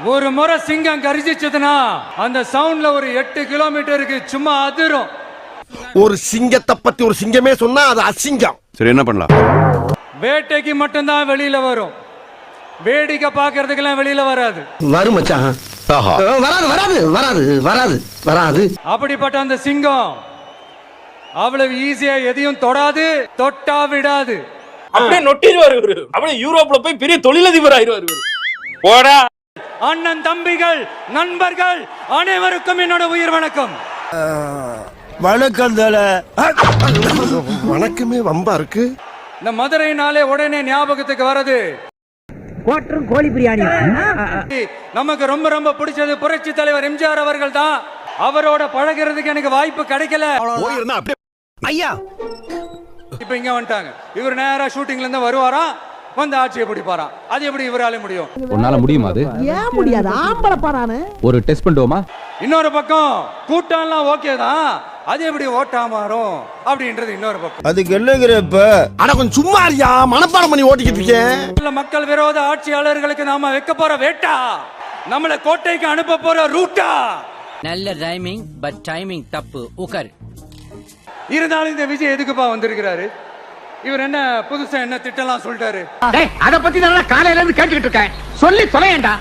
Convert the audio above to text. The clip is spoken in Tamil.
ஒரு முறை சிங்கம் கரிச்சிச்சதுன்னா அந்த சவுண்ட்ல ஒரு 8 கிலோமீட்டருக்கு சும்மா அதிரும். ஒரு சிங்கத்தை பத்தி ஒரு சிங்கமே சொன்னா அது அசிங்கம். சரி, என்ன பண்ணலாம்? வேட்டைக்கு மட்டும்தான் வெளியில வரும், வேடிக்கை பாக்குறதுக்கெல்லாம் வெளியில வராது. வரும் மச்சான். வராது வராது வராது வராது வராது. அப்படிப்பட்ட அந்த சிங்கம் அவ்வளவு ஈஸியா எதையும் தொடாது, தொட்டா விடாது. அப்படியே நொட்டிடுவாரு இவரு. அப்படியே யூரோப்ல போய் பெரிய தொழிலதிபர் ஆயிடுவாரு இவரு. போடா. அண்ணன், தம்பிகள், நண்பர்கள் அனைவருக்கும் என்னோட உயிர் வணக்கம். வணக்கம். வணக்கமே வம்பா இருக்கு. இந்த மதுரைனாலே உடனே ஞாபகத்துக்கு வரது கோட்டரும் கோழி பிரியாணி. நமக்கு ரொம்ப ரொம்ப பிடிச்சது புரட்சி தலைவர் எம்ஜிஆர் அவர்கள் தான். அவரோட பழகிறதுக்கு எனக்கு வாய்ப்பு கிடைக்கல. ஐயா இப்ப இங்க வந்துட்டாங்க. இவர் நேரா ஷூட்டிங்ல இருந்து வருவாராம், வந்து ஆட்சியை பிடிப்பாராம். அது எப்படி இவரால முடியும்? உன்னால முடியுமா? அது ஏன் முடியாது? ஆம்பளை பாரானு. ஒரு டெஸ்ட் பண்ணுவோமா? இன்னொரு பக்கம் கூட்டம்லாம் ஓகே தான், அது எப்படி ஓட்டா மாறும் அப்படின்றது இன்னொரு பக்கம். அதுக்கு என்னங்கிறப்ப அட கொஞ்சம் சும்மா இருக்கியா, மனப்பாடம் பண்ணி ஓட்டிக்கிட்டு இருக்கேன். மக்கள் விரோத ஆட்சியாளர்களுக்கு நாம வைக்க போற வேட்டா, நம்மள கோட்டைக்கு அனுப்ப போற ரூட்டா. நல்ல ரைமிங் பட் டைமிங் தப்பு. உக்கர். இருந்தாலும் இந்த விஜய் எதுக்குப்பா வந்திருக்கிறாரு? இவர் என்ன புதுசா என்ன திட்டலாம் சொல்லிட்டாரு? அத பத்தி நான் காலையில இருந்து கேட்டுக்கிட்டு இருக்கேன். சொல்லி தொலையேண்டா.